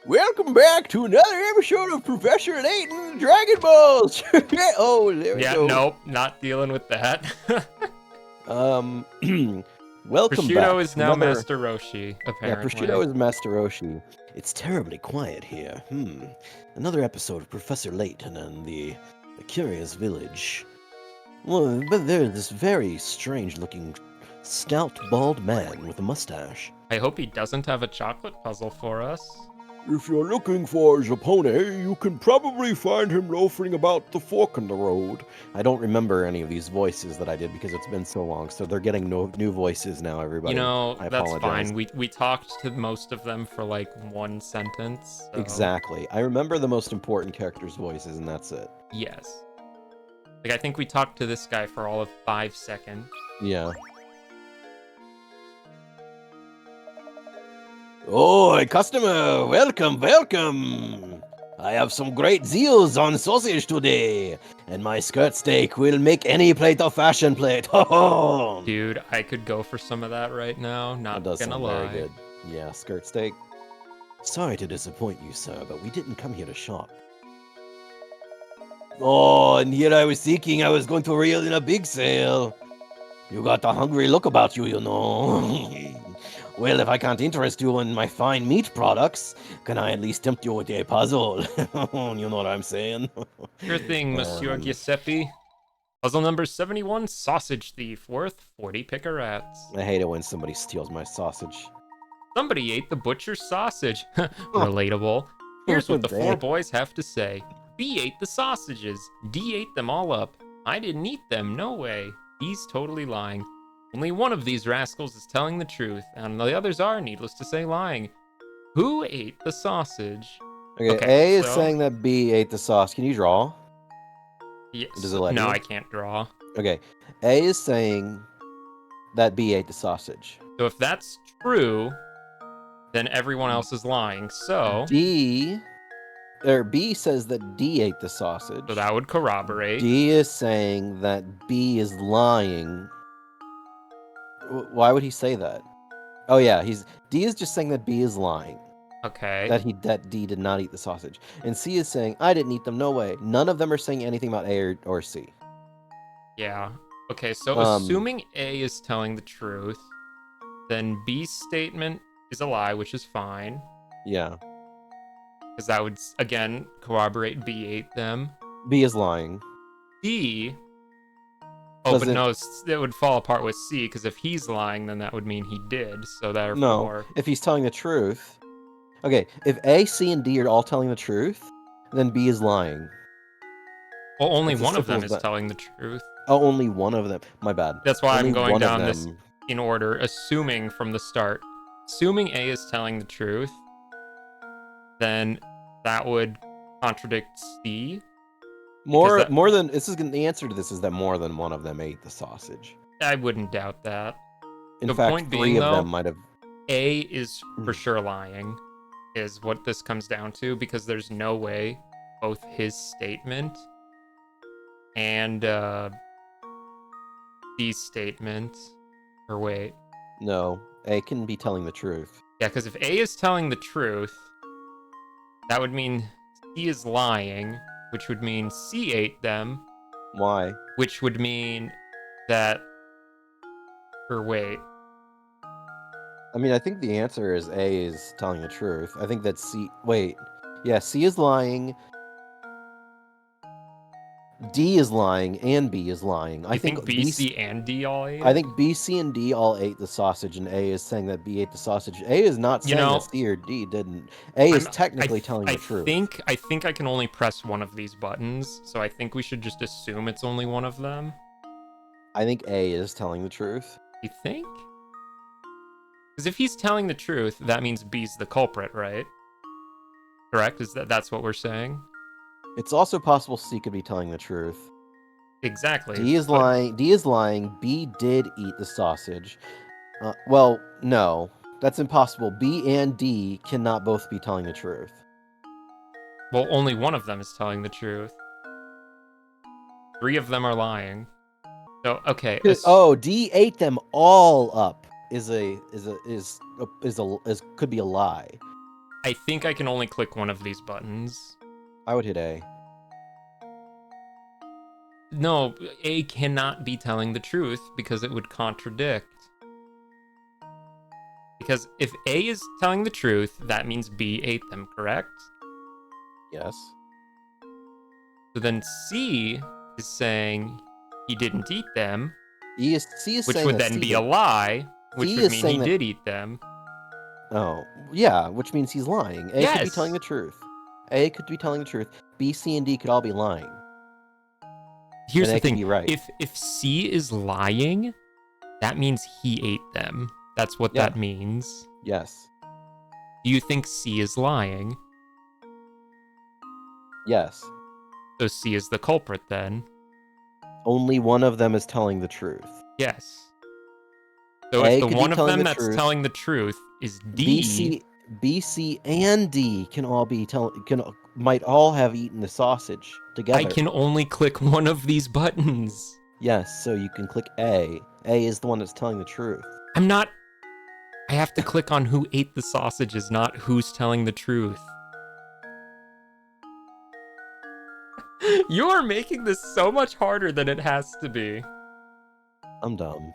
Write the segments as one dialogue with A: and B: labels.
A: Welcome back to another episode of Professor Layton and the Dragon Balls. Oh, there we
B: Yeah,
A: go.
B: nope, not dealing with that.
A: Welcome back.
B: Prosciutto is
A: to
B: now
A: another...
B: Master Roshi,
A: Yeah,
B: apparently.
A: Prosciutto is Master Roshi. It's terribly quiet here. Another episode of Professor Layton and the Curious Village. Well, but there's this very strange-looking, stout, bald man with a mustache.
B: I hope he doesn't have a chocolate puzzle for us.
A: If you're looking for Zappone, you can probably find him loafing about the fork in the road. I don't remember any of these voices that I did because it's been so long, so they're getting new voices now, everybody.
B: You know,
A: I
B: that's
A: apologize.
B: fine. We talked to most of them for like one sentence. So...
A: Exactly. I remember the most important characters' voices, and that's it.
B: Yes. Like, I think we talked to this guy for all of 5 seconds.
A: Yeah. Oh, customer, welcome. I have some great deals on sausage today, and my skirt steak will make any plate a fashion plate.
B: Dude, I could go for some of that right now, not
A: That does
B: gonna
A: sound
B: lie.
A: very good. Yeah, skirt steak. Sorry to disappoint you, sir, but we didn't come here to shop. Oh, and here I was thinking I was going to reel in a big sale. You got a hungry look about you, you know. Well, if I can't interest you in my fine meat products, can I at least tempt you with a puzzle? You know what I'm saying?
B: Sure thing, Monsieur Giuseppe. Puzzle number 71, Sausage Thief, worth 40 picarats.
A: I hate it when somebody steals my sausage.
B: Somebody ate the butcher's sausage. Relatable. Here's what the four boys have to say. B ate the sausages. D ate them all up. I didn't eat them, no way. He's totally lying. Only one of these rascals is telling the truth, and the others are, needless to say, lying. Who ate the sausage?
A: Okay, A is saying that B ate the sauce. Can you draw?
B: Yes.
A: Does it let
B: No,
A: you?
B: I can't draw.
A: Okay. A is saying that B ate the sausage.
B: So if that's true, then everyone else is lying. So
A: B says that D ate the sausage.
B: So that would corroborate.
A: D is saying that B is lying. Why would he say that? Oh yeah, D is just saying that B is lying.
B: Okay.
A: That D did not eat the sausage. And C is saying, I didn't eat them, no way. None of them are saying anything about A or C.
B: Yeah. Okay, so assuming A is telling the truth, then B's statement is a lie, which is fine.
A: Yeah.
B: Because that would, again, corroborate B ate them.
A: B is lying.
B: D... Oh, but no, it would fall apart with C, because if he's lying, then that would mean he did, so therefore...
A: No, if he's telling the truth... Okay, if A, C, and D are all telling the truth, then B is lying.
B: Well, only one of them is telling the truth.
A: Oh, only one of them. My bad.
B: That's why I'm going down this in order, assuming from the start. Assuming A is telling the truth, then that would contradict C.
A: The answer to this is that more than one of them ate the sausage.
B: I wouldn't doubt that.
A: In fact, three of them might have.
B: A is for sure lying, is what this comes down to, because there's no way both his statement and B's statement. Or wait.
A: No, A can be telling the truth.
B: Yeah, because if A is telling the truth, that would mean C is lying, which would mean C ate them.
A: Why?
B: Which would mean that... Or wait.
A: I mean, I think the answer is A is telling the truth. I think that C... Wait. Yeah, C is lying. D is lying, and B is lying.
B: I think B, C, and D all ate?
A: I think B, C, and D all ate the sausage, and A is saying that B ate the sausage. A is not saying that C or D didn't. A is technically telling the truth.
B: I think I can only press one of these buttons, so I think we should just assume it's only one of them.
A: I think A is telling the truth.
B: You think? Because if he's telling the truth, that means B's the culprit, right? Correct? That's what we're saying?
A: It's also possible C could be telling the truth.
B: Exactly.
A: D is lying. B did eat the sausage. Well, no. That's impossible. B and D cannot both be telling the truth.
B: Well, only one of them is telling the truth. 3 of them are lying. So, okay.
A: D ate them all up could be a lie.
B: I think I can only click one of these buttons.
A: I would hit A.
B: No, A cannot be telling the truth because it would contradict. Because if A is telling the truth, that means B ate them, correct?
A: Yes.
B: So then C is saying he didn't eat them,
A: C is
B: which
A: saying
B: would
A: that
B: then
A: C
B: be
A: did.
B: a lie, which
A: C
B: would
A: is
B: mean he
A: saying that.
B: did eat them.
A: Oh, yeah, which means he's lying. A could be
B: Yes!
A: telling the truth. A could be telling the truth. B, C, and D could all be lying.
B: Here's
A: And
B: the
A: A could
B: thing.
A: be right.
B: If C is lying, that means he ate them. That's what
A: Yeah.
B: that means.
A: Yes.
B: Do you think C is lying?
A: Yes.
B: So C is the culprit then?
A: Only one of them is telling the truth.
B: Yes. So if
A: A
B: the
A: could be
B: one of
A: telling
B: them
A: the
B: that's
A: truth.
B: telling the truth is
A: B,
B: D,
A: C, and D can all be might all have eaten the sausage together.
B: I can only click one of these buttons.
A: Yes, so you can click A. A is the one that's telling the truth.
B: I'm not... I have to click on who ate the sausages, not who's telling the truth. You are making this so much harder than it has to be.
A: I'm dumb.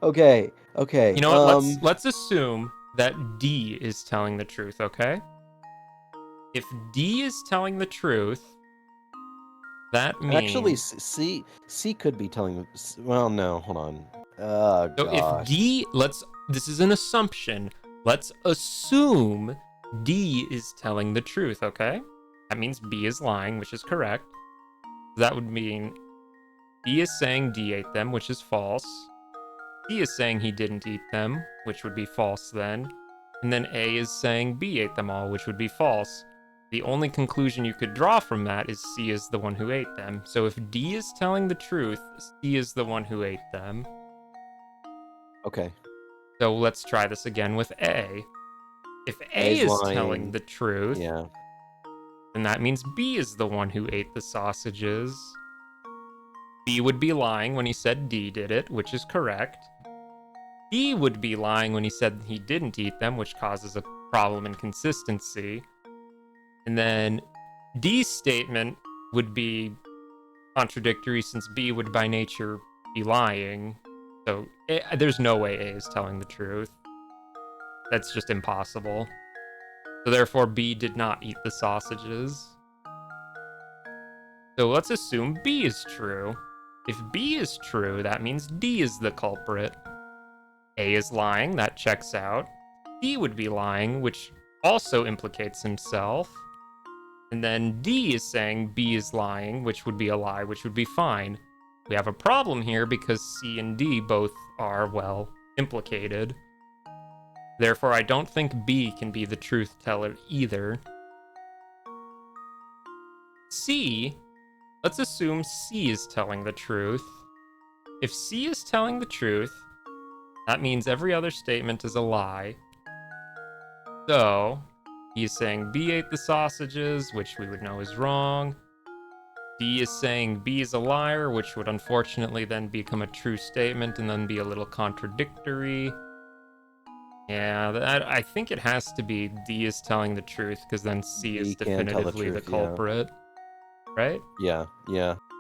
A: Okay.
B: You know what? Let's assume that D is telling the truth, okay? If D is telling the truth, that means...
A: Actually, C could be telling. Well, no, hold on. Oh
B: So if
A: gosh.
B: D, this is an assumption. Let's assume D is telling the truth, okay? That means B is lying, which is correct. That would mean B is saying D ate them, which is false. D is saying he didn't eat them, which would be false then. And then A is saying B ate them all, which would be false. The only conclusion you could draw from that is C is the one who ate them. So if D is telling the truth, C is the one who ate them.
A: Okay.
B: So let's try this again with A. If A
A: A's
B: is
A: lying.
B: telling the truth,
A: Yeah.
B: then that means B is the one who ate the sausages. B would be lying when he said D did it, which is correct. D would be lying when he said he didn't eat them, which causes a problem in consistency. And then D's statement would be contradictory since B would by nature be lying. So there's no way A is telling the truth. That's just impossible. So therefore B did not eat the sausages. So let's assume B is true. If B is true, that means D is the culprit. A is lying, that checks out. D would be lying, which also implicates himself. And then D is saying B is lying, which would be a lie, which would be fine. We have a problem here because C and D both are, well, implicated. Therefore, I don't think B can be the truth teller either. C, let's assume C is telling the truth. If C is telling the truth, that means every other statement is a lie. So, he is saying B ate the sausages, which we would know is wrong. D is saying B is a liar, which would unfortunately then become a true statement and then be a little contradictory. Yeah, I think it has to be D is telling the truth, because then C is
A: D can tell the
B: definitively the
A: truth, yeah.
B: culprit. Right?
A: Yeah.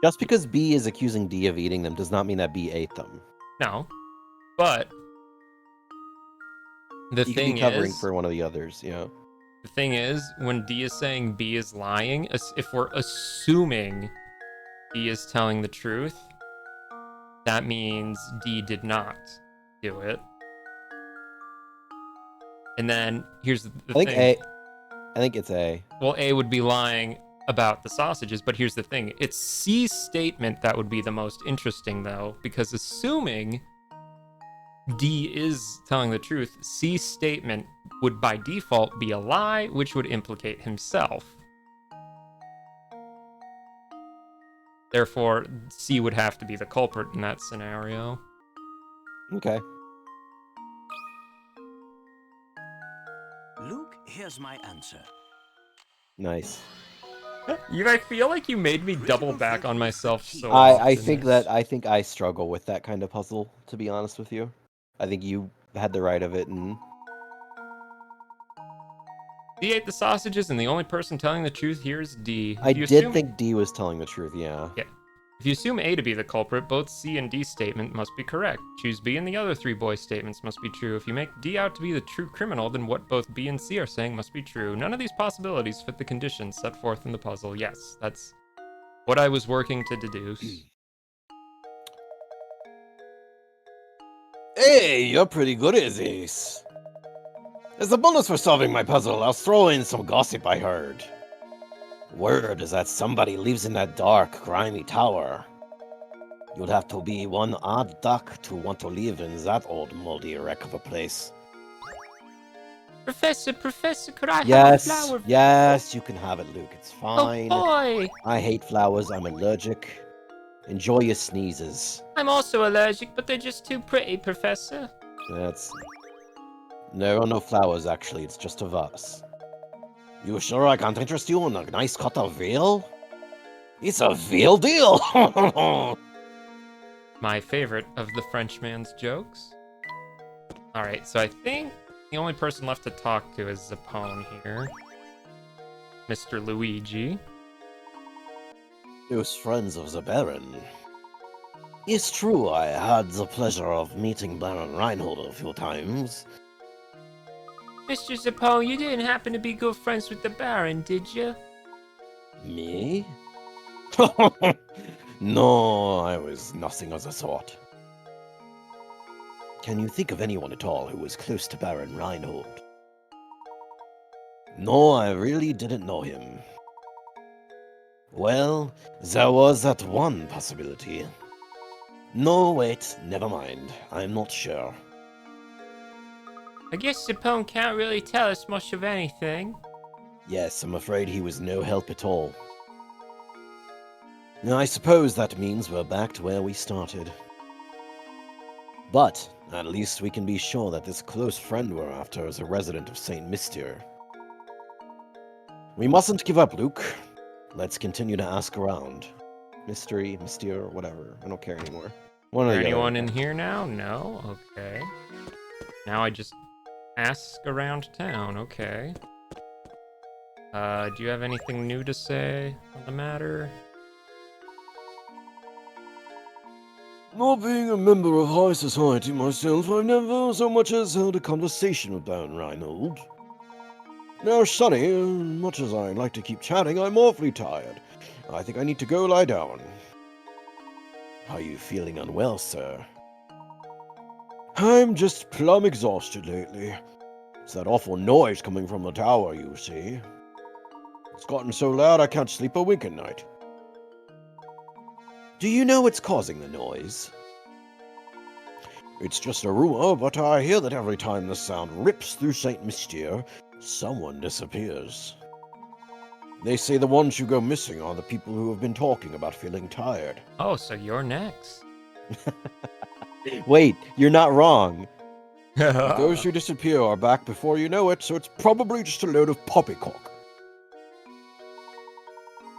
A: Just because B is accusing D of eating them does not mean that B ate them.
B: No. But the
A: You could
B: thing
A: be covering
B: is,
A: for one of the others, yeah.
B: the thing is, when D is saying B is lying, if we're assuming D is telling the truth, that means D did not do it. And then here's the thing.
A: I think it's A.
B: Well, A would be lying about the sausages, but here's the thing. It's C's statement that would be the most interesting, though, because assuming D is telling the truth, C's statement would by default be a lie, which would implicate himself. Therefore, C would have to be the culprit in that scenario.
A: Okay.
C: Luke, here's my answer.
A: Nice.
B: I feel like you made me double back on myself so
A: I
B: often.
A: think I struggle with that kind of puzzle, to be honest with you. I think you had the right of it, and
B: D ate the sausages, and the only person telling the truth here is D.
A: I did think D was telling the truth, yeah.
B: Yeah. If you assume A to be the culprit, both C and D statement must be correct. Choose B and the other three boys' statements must be true. If you make D out to be the true criminal, then what both B and C are saying must be true. None of these possibilities fit the conditions set forth in the puzzle. Yes, that's what I was working to deduce.
A: Hey, you're pretty good at this. As a bonus for solving my puzzle, I'll throw in some gossip I heard. Word is that somebody lives in that dark, grimy tower. You'd have to be one odd duck to want to live in that old moldy wreck of a place.
B: Professor, could I have a
A: Yes,
B: flower?
A: yes, you can have it, Luke. It's fine.
B: Oh boy!
A: I hate flowers. I'm allergic. Enjoy your sneezes.
B: I'm also allergic, but they're just too pretty, Professor.
A: There are no flowers, actually. It's just a vase. You sure I can't interest you in a nice cut of veal? It's a veal deal!
B: My favorite of the Frenchman's jokes. Alright, so I think the only person left to talk to is Zappone here. Mr. Luigi.
A: Those friends of the Baron. It's true, I had the pleasure of meeting Baron Reinhold a few times.
B: Mr. Zappone, you didn't happen to be good friends with the Baron, did you?
A: Me? No, I was nothing of the sort. Can you think of anyone at all who was close to Baron Reinhold? No, I really didn't know him. Well, there was that one possibility. No, wait, never mind. I'm not sure.
B: I guess Zappone can't really tell us much of anything.
A: Yes, I'm afraid he was no help at all. Now, I suppose that means we're back to where we started. But, at least we can be sure that this close friend we're after is a resident of St. Mysteer. We mustn't give up, Luke. Let's continue to ask around. Mystery, Mysteer, whatever. I don't care anymore.
B: Is there anyone in here now? No? Okay. Now I just ask around town. Okay. Do you have anything new to say on the matter?
A: Not being a member of high society myself, I've never so much as held a conversation with Baron Reinhold. Now, Sonny, much as I'd like to keep chatting, I'm awfully tired. I think I need to go lie down. Are you feeling unwell, sir? I'm just plumb exhausted lately. It's that awful noise coming from the tower, you see. It's gotten so loud I can't sleep a wink at night. Do you know what's causing the noise? It's just a rumor, but I hear that every time the sound rips through St. Mysteer, someone disappears. They say the ones who go missing are the people who have been talking about feeling tired.
B: Oh, so you're next.
A: Wait, you're not wrong. Those who disappear are back before you know it, so it's probably just a load of poppycock.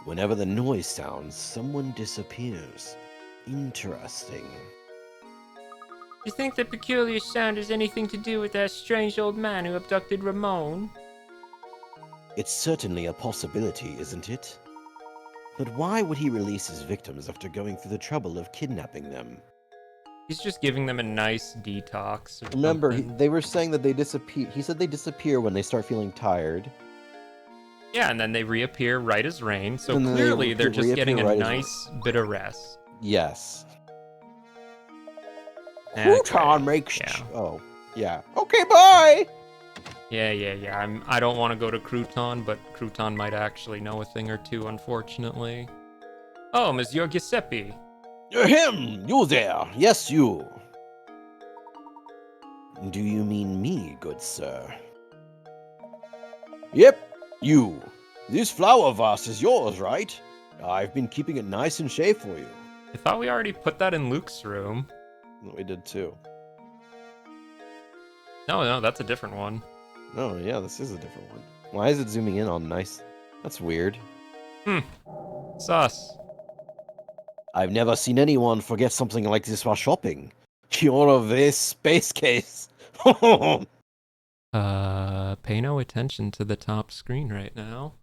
A: Whenever the noise sounds, someone disappears. Interesting.
B: You think the peculiar sound has anything to do with that strange old man who abducted Ramon?
A: It's certainly a possibility, isn't it? But why would he release his victims after going through the trouble of kidnapping them?
B: He's just giving them a nice detox.
A: Remember, they were saying that they disappear. He said they disappear when they start feeling tired.
B: Yeah, and then they reappear right as rain, so
A: And
B: clearly they're just getting a
A: right
B: nice bit of rest.
A: Yes.
B: Okay.
A: makes...
B: Yeah.
A: Oh, yeah. Okay, bye!
B: Yeah. I don't want to go to Crouton, but Crouton might actually know a thing or two, unfortunately. Oh, Monsieur Giuseppe.
A: Him! You there! Yes, you! Do you mean me, good sir? Yep, you. This flower vase is yours, right? I've been keeping it nice and shaved for you.
B: I thought we already put that in Luke's room.
A: We did too.
B: No, that's a different one.
A: Oh, yeah, this is a different one. Why is it zooming in on nice? That's weird.
B: Sus.
A: I've never seen anyone forget something like this while shopping. You're a vase space case.
B: Pay no attention to the top screen right now.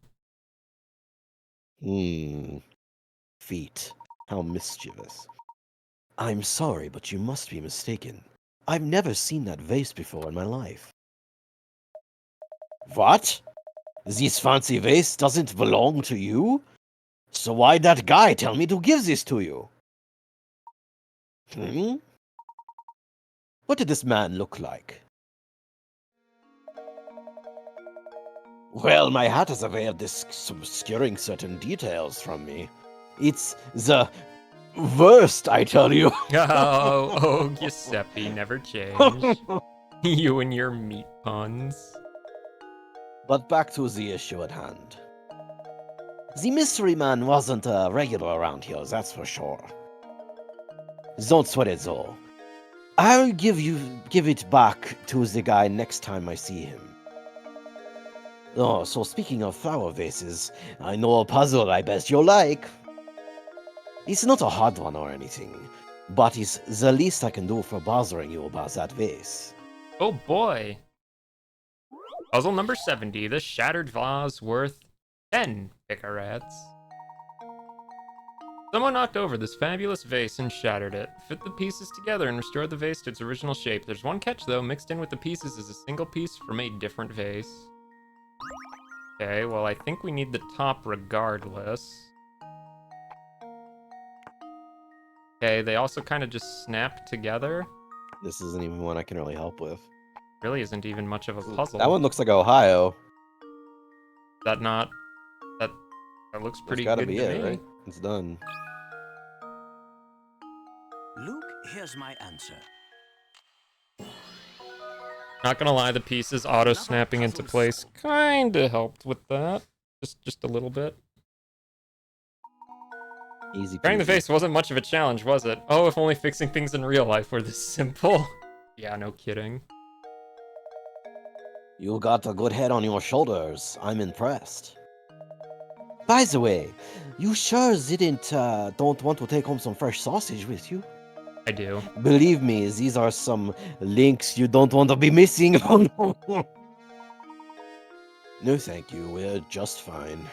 A: Feet. How mischievous. I'm sorry, but you must be mistaken. I've never seen that vase before in my life. What? This fancy vase doesn't belong to you? So why that guy tell me to give this to you? What did this man look like? Well, my hat has a way of obscuring certain details from me. It's the worst, I tell you.
B: Oh, Giuseppe, never change. You and your meat puns.
A: But back to the issue at hand. The mystery man wasn't a regular around here, that's for sure. Don't sweat it though. I'll give it back to the guy next time I see him. Oh, so speaking of flower vases, I know a puzzle I bet you'll like. It's not a hard one or anything, but it's the least I can do for bothering you about that vase.
B: Oh boy. Puzzle number 70. The shattered vase worth 10 picarats. Someone knocked over this fabulous vase and shattered it. Fit the pieces together and restored the vase to its original shape. There's one catch though, mixed in with the pieces is a single piece from a different vase. Okay, well I think we need the top regardless. Okay, they also kind of just snap together.
A: This isn't even one I can really help with.
B: Really isn't even much of a puzzle.
A: That one looks like Ohio.
B: That not... That looks pretty
A: That's gotta
B: good
A: be
B: to
A: it,
B: me.
A: right? It's done.
C: Luke, here's my answer.
B: Not gonna lie, the pieces auto-snapping into place kinda helped with that. Just a little bit.
A: Easy
B: Trying the
A: peasy.
B: face wasn't much of a challenge, was it? Oh, if only fixing things in real life were this simple. Yeah, no kidding.
A: You got a good head on your shoulders. I'm impressed. By the way, you sure don't want to take home some fresh sausage with you?
B: I do.
A: Believe me, these are some links you don't want to be missing. No, thank you. We're just fine.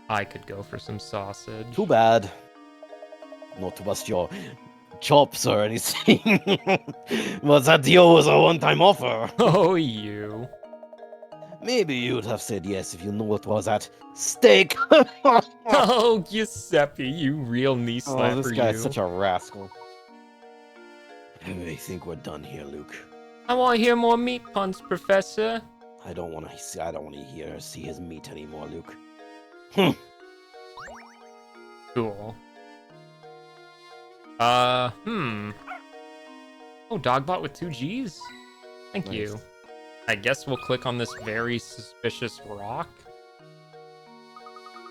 B: I could go for some sausage.
A: Too bad. Not to bust your chops or anything. But that deal was a one-time offer.
B: Oh, you.
A: Maybe you'd have said yes if you knew it was at stake.
B: Oh, Giuseppe, you real knee slapper,
A: Oh, this guy's
B: you.
A: such a rascal. I think we're done here, Luke.
B: I want to hear more meat puns, Professor.
A: I don't want to see his meat anymore, Luke.
B: Cool. Oh, Dogbot with 2 Gs? Thank you.
A: Nice.
B: I guess we'll click on this very suspicious rock.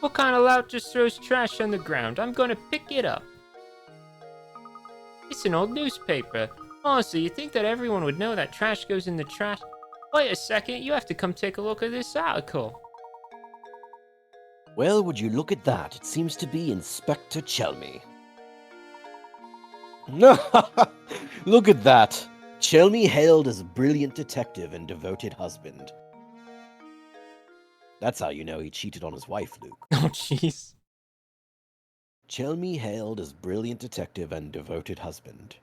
B: What kind of lout just throws trash on the ground? I'm gonna pick it up. It's an old newspaper. Honestly, you think that everyone would know that trash goes in the trash? Wait a second, you have to come take a look at this article.
A: Well, would you look at that? It seems to be Inspector Chelmy. Look at that. Chelmy hailed as a brilliant detective and devoted husband. That's how you know he cheated on his wife, Luke.
B: Oh, jeez.
A: Chelmy hailed as brilliant detective and devoted husband.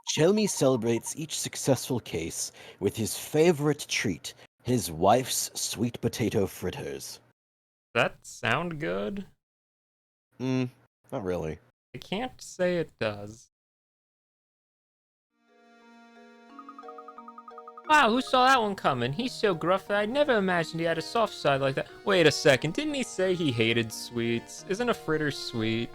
A: Chelmy celebrates each successful case with his favorite treat, his wife's sweet potato fritters.
B: That sound good?
A: Not really.
B: I can't say it does. Wow, who saw that one coming? He's so gruff that I never imagined he had a soft side like that. Wait a second, didn't he say he hated sweets? Isn't a fritter sweet?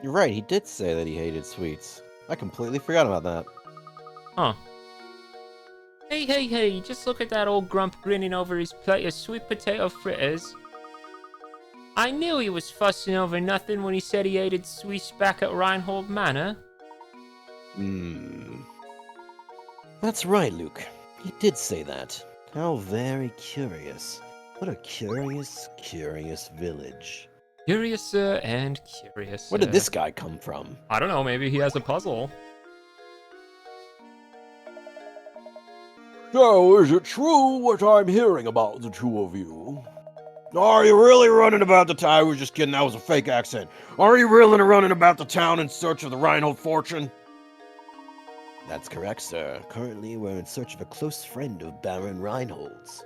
A: You're right, he did say that he hated sweets. I completely forgot about that.
B: Huh. Hey, just look at that old grump grinning over his plate of sweet potato fritters. I knew he was fussing over nothing when he said he hated sweets back at Reinhold Manor.
A: That's right, Luke. He did say that. How very curious. What a curious village.
B: Curiouser and curiouser.
A: Where did this guy come from?
B: I don't know, maybe he has a puzzle.
A: So, is it true what I'm hearing about the two of you? Are you really running about the town? I was just kidding, that was a fake accent. Are you really running about the town in search of the Reinhold fortune? That's correct, sir. Currently, we're in search of a close friend of Baron Reinhold's.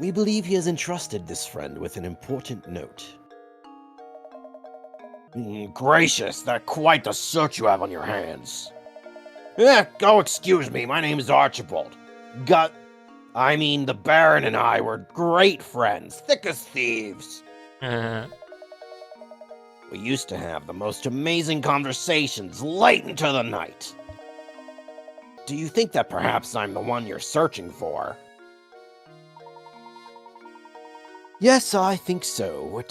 A: We believe he has entrusted this friend with an important note. Gracious, that's quite the search you have on your hands. Oh, excuse me, my name is Archibald. The Baron and I were great friends, thick as thieves. We used to have the most amazing conversations late into the night. Do you think that perhaps I'm the one you're searching for? Yes, I think so.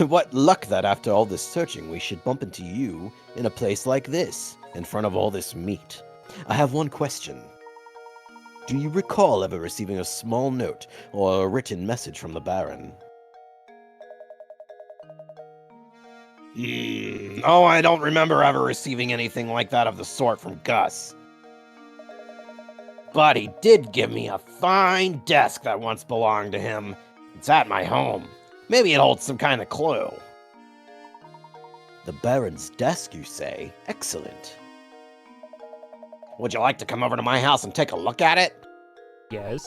A: What luck that after all this searching we should bump into you in a place like this, in front of all this meat. I have one question. Do you recall ever receiving a small note or a written message from the Baron? Oh, I don't remember ever receiving anything like that of the sort from Gus. But he did give me a fine desk that once belonged to him. It's at my home. Maybe it holds some kind of clue. The Baron's desk, you say? Excellent. Would you like to come over to my house and take a look at it?
B: Yes.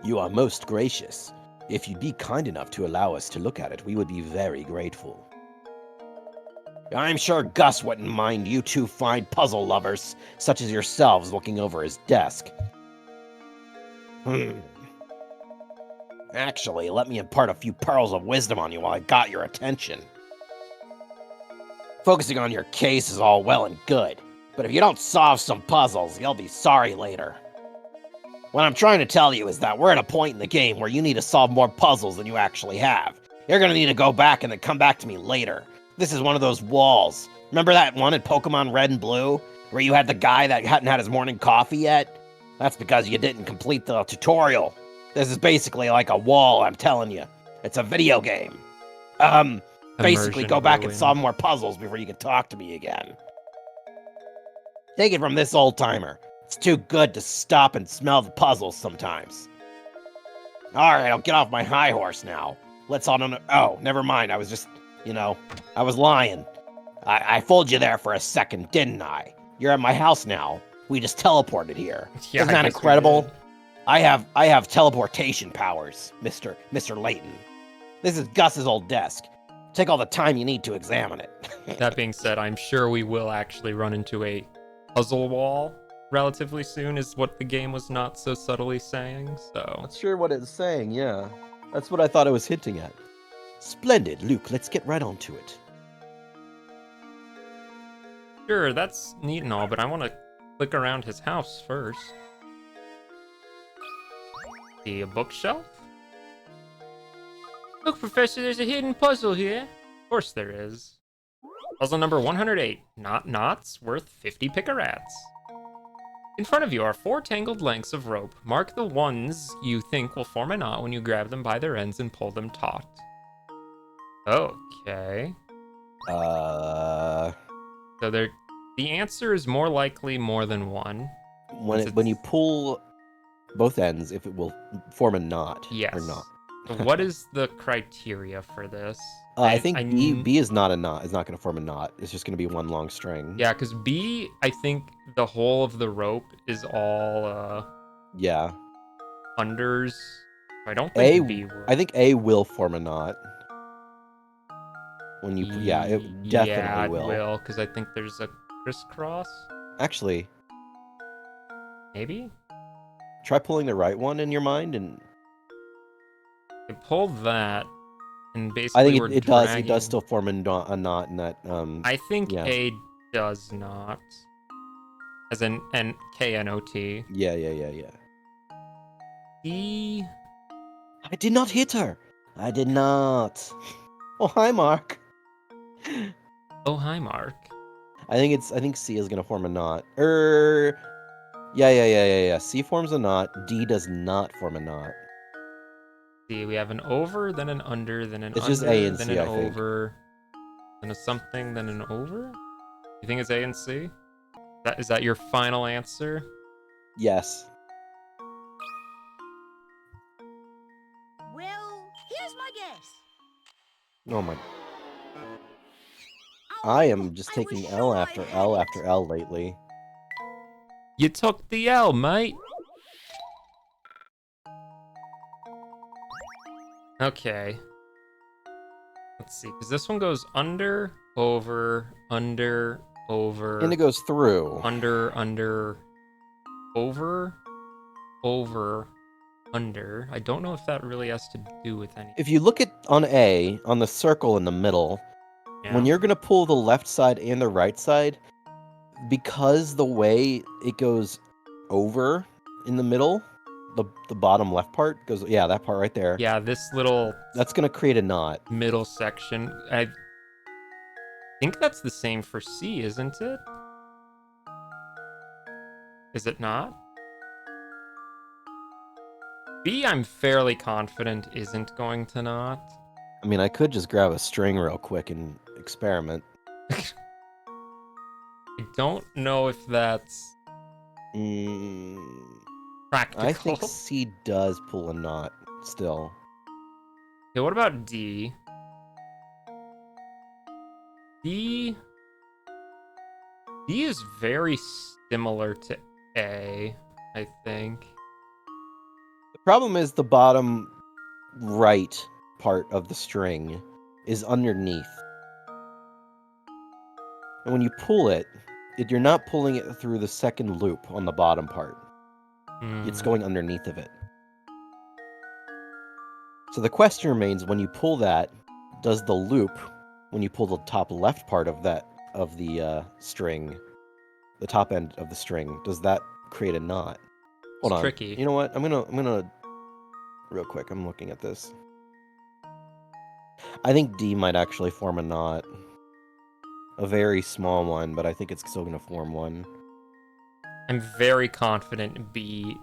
A: You are most gracious. If you'd be kind enough to allow us to look at it, we would be very grateful. I'm sure Gus wouldn't mind you two fine puzzle lovers, such as yourselves, looking over his desk. Actually, let me impart a few pearls of wisdom on you while I got your attention. Focusing on your case is all well and good, but if you don't solve some puzzles, you'll be sorry later. What I'm trying to tell you is that we're at a point in the game where you need to solve more puzzles than you actually have. You're gonna need to go back and then come back to me later. This is one of those walls. Remember that one in Pokemon Red and Blue, where you had the guy that hadn't had his morning coffee yet? That's because you didn't complete the tutorial. This is basically like a wall, I'm telling you. It's a video game. Basically
B: Immersion
A: go back and
B: ruined.
A: solve more puzzles before you can talk to me again. Take it from this old-timer. It's too good to stop and smell the puzzles sometimes. Alright, I'll get off my high horse now. Let's on... Oh, never mind, I was just... I was lying. I fooled you there for a second, didn't I? You're at my house now. We just teleported here.
B: Yeah,
A: Isn't that
B: I guess we
A: incredible?
B: did.
A: I have teleportation powers, Mr. Layton. This is Gus's old desk. Take all the time you need to examine it.
B: That being said, I'm sure we will actually run into a puzzle wall relatively soon, is what the game was not so subtly saying, so...
A: Not sure what it's saying, yeah. That's what I thought it was hinting at. Splendid, Luke, let's get right on to it.
B: Sure, that's neat and all, but I want to click around his house first. See a bookshelf? Look, Professor, there's a hidden puzzle here. Of course there is. Puzzle number 108. Knot knots worth 50 picarats. In front of you are 4 tangled lengths of rope. Mark the ones you think will form a knot when you grab them by their ends and pull them taut. Okay. So the answer is more likely more than one.
A: When you pull both ends, if it will form a knot
B: Yes.
A: or not.
B: So what is the criteria for this?
A: I think B is not a knot. It's not going to form a knot. It's just going to be one long string.
B: Yeah, because B, I think the whole of the rope is all
A: Yeah.
B: unders. I don't think
A: A.
B: B will.
A: I think A will form a knot. When you it definitely
B: yeah, it
A: will.
B: will, because I think there's a crisscross.
A: Actually,
B: Maybe?
A: try pulling the right one in your mind, and
B: I pull that, and basically
A: I think
B: we're
A: it does. It
B: dragging-
A: does still form a knot in that.
B: I think
A: yeah.
B: A does not. As in KNOT.
A: Yeah.
B: E.
A: I did not hit her. I did not. Oh, hi, Mark.
B: Oh, hi, Mark.
A: I think C is gonna form a knot. Yeah. C forms a knot. D does not form a knot.
B: See, we have an over, then an under, then an
A: It's
B: under,
A: just A and
B: then
A: C,
B: an
A: I think.
B: over, then a something, then an over. You think it's A and C? Is that your final answer?
A: Yes.
D: Well, here's my guess.
A: Oh my.
D: Oh,
A: I am just
D: I was
A: taking
D: sure
A: L
D: I
A: after
D: had
A: L
D: it.
A: after L lately.
B: You took the L, mate. Okay. Let's see, because this one goes under, over, under, over,
A: And it goes through.
B: under, over, under. I don't know if that really has to do with anything.
A: If you look at on A, on the circle in the middle, when you're going to pull the left side and the right side, because the way it goes over in the middle, the bottom left part goes, yeah, that part right there.
B: Yeah, this little
A: That's going to create a knot.
B: middle section. I think that's the same for C, isn't it? Is it not? B, I'm fairly confident isn't going to knot.
A: I mean, I could just grab a string real quick and experiment.
B: I don't know if that's practical.
A: I think C does pull a knot still.
B: Okay, what about D? D is very similar to A, I think.
A: The problem is the bottom right part of the string is underneath. And when you pull it, you're not pulling it through the second loop on the bottom part. It's going underneath of it. So the question remains, when you pull that, does the loop, when you pull the top left part of the string, the top end of the string, does that create a knot? Hold on.
B: Tricky.
A: You know what? I'm gonna real quick. I'm looking at this. I think D might actually form a knot. A very small one, but I think it's still gonna form one.
B: I'm very confident B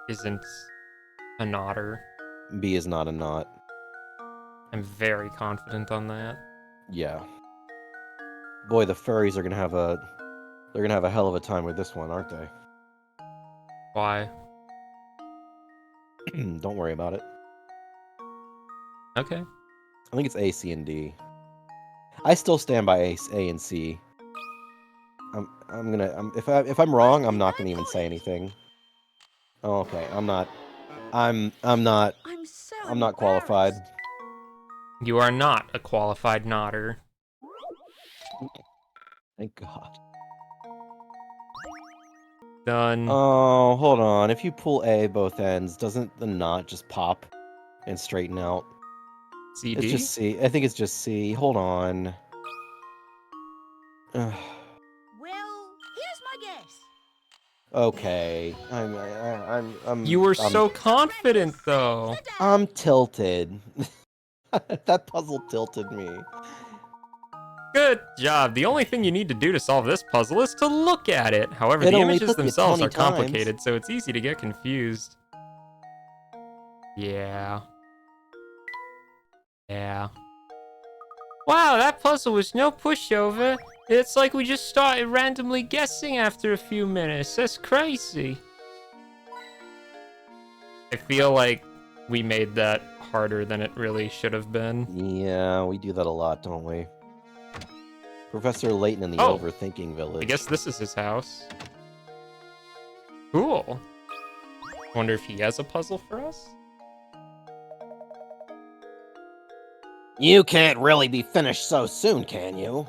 B: isn't a knotter.
A: B is not a knot.
B: I'm very confident on that.
A: Yeah. Boy, the furries are gonna have a hell of a time with this one, aren't they?
B: Why?
A: Don't worry about it.
B: Okay.
A: I think it's A, C, and D. I still stand by A and C. If I'm wrong, I'm not gonna even say anything. Oh, okay, I'm not qualified.
B: You are not a qualified knotter.
A: Thank God.
B: Done.
A: Oh, hold on. If you pull A both ends, doesn't the knot just pop and straighten out?
B: CD?
A: It's just C. I think it's just C. Hold on.
D: Well, here's my guess.
A: Okay.
B: You were so confident, though.
A: I'm tilted. That puzzle tilted me.
B: Good job. The only thing you need to do to solve this puzzle is to look at it. However,
A: It
B: the
A: only
B: images
A: took me
B: themselves
A: 20
B: are complicated, so it's easy to get confused. Yeah. Yeah. Wow, that puzzle was no pushover. It's like we just started randomly guessing after a few minutes. That's crazy. I feel like we made that harder than it really should have been.
A: Yeah, we do that a lot, don't we? Professor Layton in the
B: Oh,
A: Overthinking Village.
B: I guess this is his house. Cool. Wonder if he has a puzzle for us?
A: You can't really be finished so soon, can you?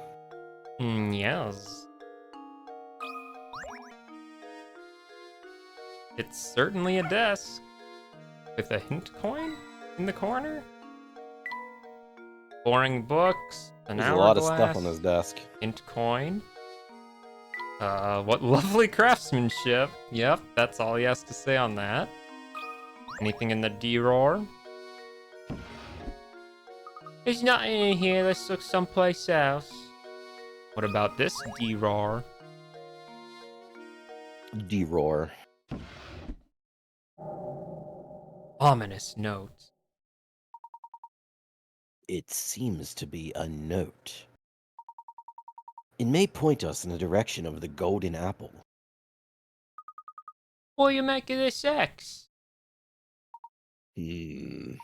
B: Yes. It's certainly a desk. With a hint coin in the corner? Boring books, an
A: There's a
B: hourglass.
A: lot of stuff on this desk.
B: Hint coin. What lovely craftsmanship. Yep, that's all he has to say on that. Anything in the D drawer? There's nothing in here. Let's look someplace else. What about this D drawer?
A: D-roar.
B: Ominous note.
A: It seems to be a note. It may point us in the direction of the golden apple.
B: What do you make of this X?
A: I'm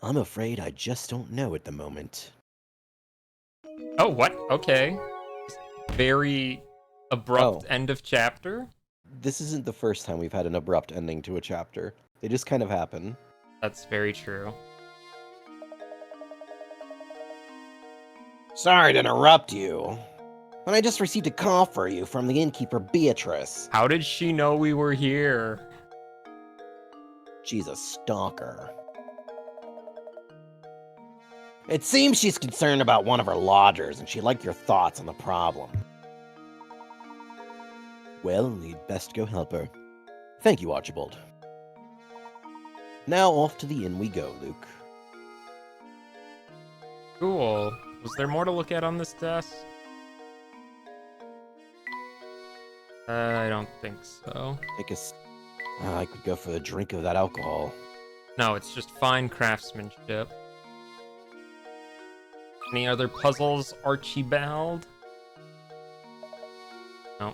A: afraid I just don't know at the moment.
B: Oh, what? Okay. Very abrupt end of chapter.
A: This isn't the first time we've had an abrupt ending to a chapter. They just kind of happen.
B: That's very true.
A: Sorry to interrupt you, but I just received a call for you from the innkeeper Beatrice.
B: How did she know we were here?
A: She's a stalker. It seems she's concerned about one of her lodgers, and she'd like your thoughts on the problem. Well, you'd best go help her. Thank you, Archibald. Now off to the inn we go, Luke.
B: Cool. Was there more to look at on this desk? I don't think so.
A: I could go for a drink of that alcohol.
B: No, it's just fine craftsmanship. Any other puzzles, Archibald? No.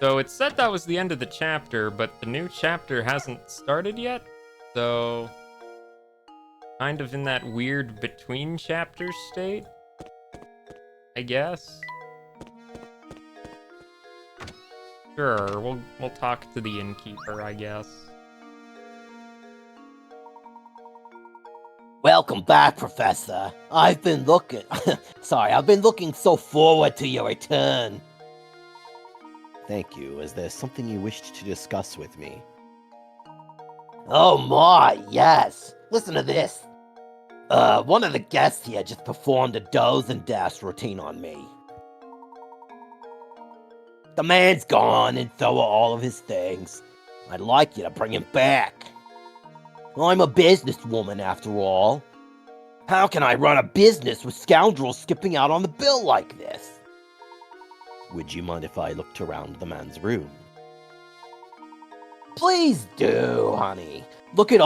B: So it said that was the end of the chapter, but the new chapter hasn't started yet, so kind of in that weird between chapters state, I guess. Sure, we'll talk to the innkeeper, I guess.
A: Welcome back, Professor. I've been looking so forward to your return. Thank you. Is there something you wished to discuss with me? Oh my, yes. Listen to this. One of the guests here just performed a doze and dash routine on me. The man's gone, and so are all of his things. I'd like you to bring him back. I'm a businesswoman, after all. How can I run a business with scoundrels skipping out on the bill like this? Would you mind if I looked around the man's room? Please do, honey. Look at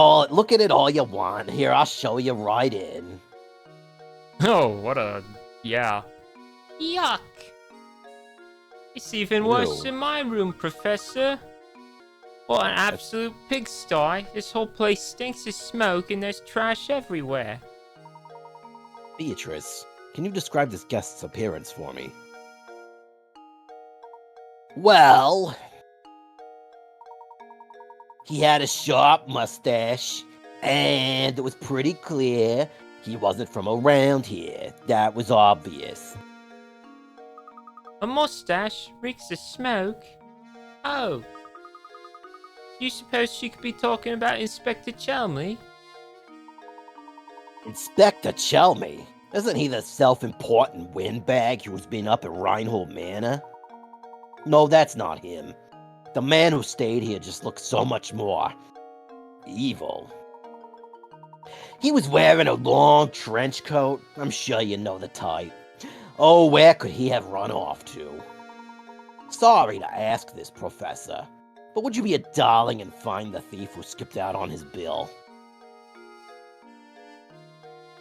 A: it all you want. Here, I'll show you right in.
B: Oh, yeah. Yuck. It's even worse than my room, Professor. What an absolute pigsty. This whole place stinks of smoke and there's trash everywhere.
A: Beatrice, can you describe this guest's appearance for me? Well, he had a sharp mustache, and it was pretty clear he wasn't from around here. That was obvious.
B: A mustache reeks of smoke? Oh. You suppose she could be talking about Inspector Chelmley?
A: Inspector Chelmley? Isn't he the self-important windbag who's been up at Reinhold Manor? No, that's not him. The man who stayed here just looks so much more evil. He was wearing a long trench coat. I'm sure you know the type. Oh, where could he have run off to? Sorry to ask this, Professor, but would you be a darling and find the thief who skipped out on his bill?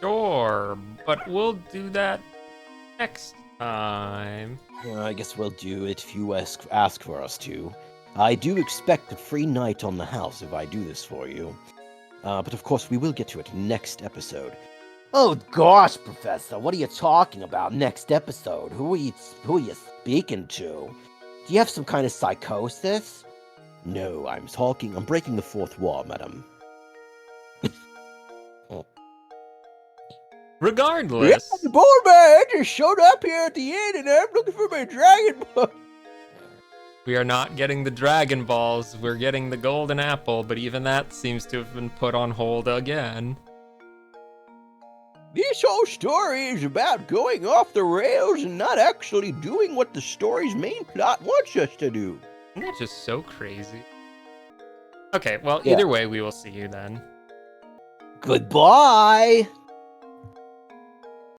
B: Sure, but we'll do that next time.
A: I guess we'll do it if you ask for us to. I do expect a free night on the house if I do this for you. But of course, we will get to it next episode. Oh gosh, Professor, what are you talking about next episode? Who are you speaking to? Do you have some kind of psychosis? No, I'm breaking the fourth wall, madam.
B: Regardless.
A: Yeah, the boy man just showed up here at the inn and I'm looking for my dragon ball.
B: We are not getting the Dragon Balls, we're getting the Golden Apple, but even that seems to have been put on hold again.
A: This whole story is about going off the rails and not actually doing what the story's main plot wants us to do.
B: Isn't that just so crazy? Okay, well, either way, we will see you then.
A: Goodbye!